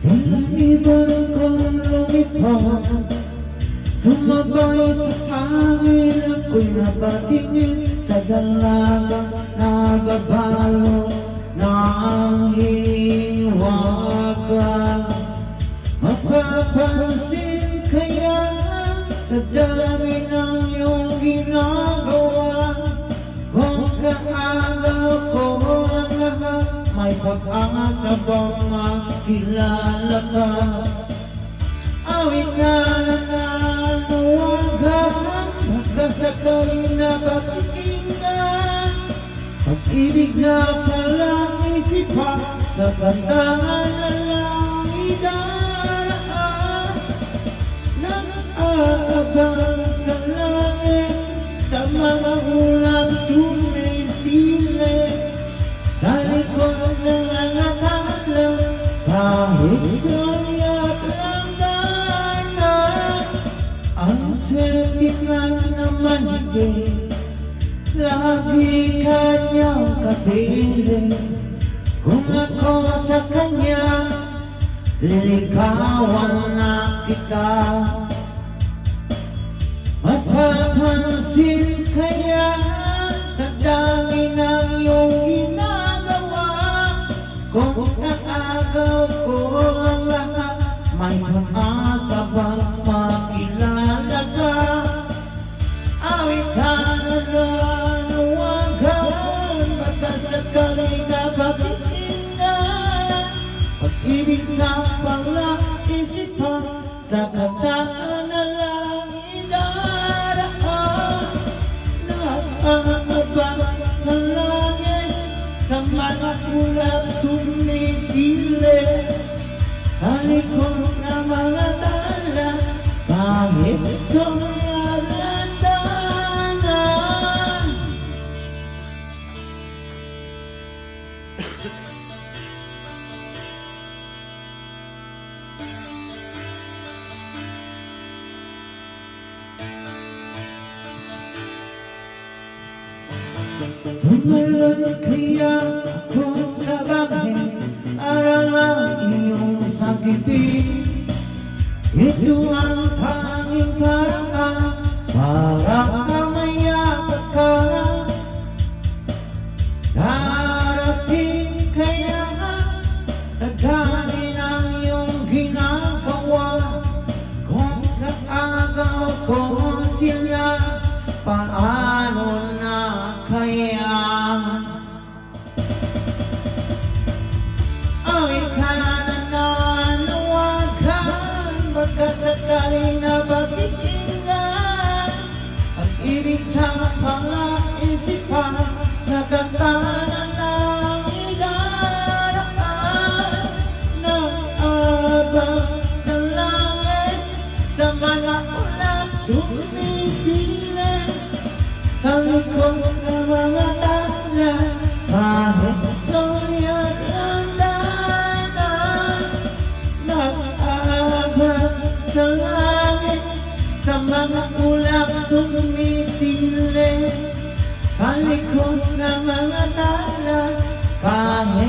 Iniwan kong lumipad, sumabay sa hangin. Ako'y napatingin sa dalagang nagabalo ng hiwaga. Mapapansin kaya sa dami ng iyong ginagawa, kung kaagaw ko ang lahat, may pag-asa bang makilala ka? Awit ka na nanawagan, magkasakali na pakikinggan, pag-ibig na palang isipan, sa kantahan na lang idaraan. Nag-aabang sa langit, sa mga ulang sumisili, sa likod ng angatala, kahit sa'yo't langganan. Ang swerte na naman hindi, lagi kanyang kapiling. Kung ako sa kanya, liligawan na kita. Mapapansin kaya sa dami ng iyong ginagawa, kung naagaw ko ang lahat, may pag-asa bang makilala ka? Awit ka na nanawagan, magkasakali na pakikinggan, pag-ibig na palang isipan, sa kantahan na lang idaraan. Nag-aabang sa langit, sa mga ulap sumisili, sa likod ng mga tala, kahit sa'yo't landanan. Tumalon kaya ako sa langit, aral ang iyong sakitin. Ito ang tanging paraan para kamayakap ka. Darating kaya sa dami ng iyong ginagawa, kung kaagaw ko sila, paano na kaya? Awit ka na nanawagan, magkasakali na pakikinggan, pag-ibig na pang-isipan, sa kantahan ng idaraan. Nag-aabang sa langit, sa mga ulap sumisili, sa likod ng mga tala, kahit sa'yo't landanan. Nag-aabang sa langit, sa mga ulap sumisili, sa likod ng mga tala, kahit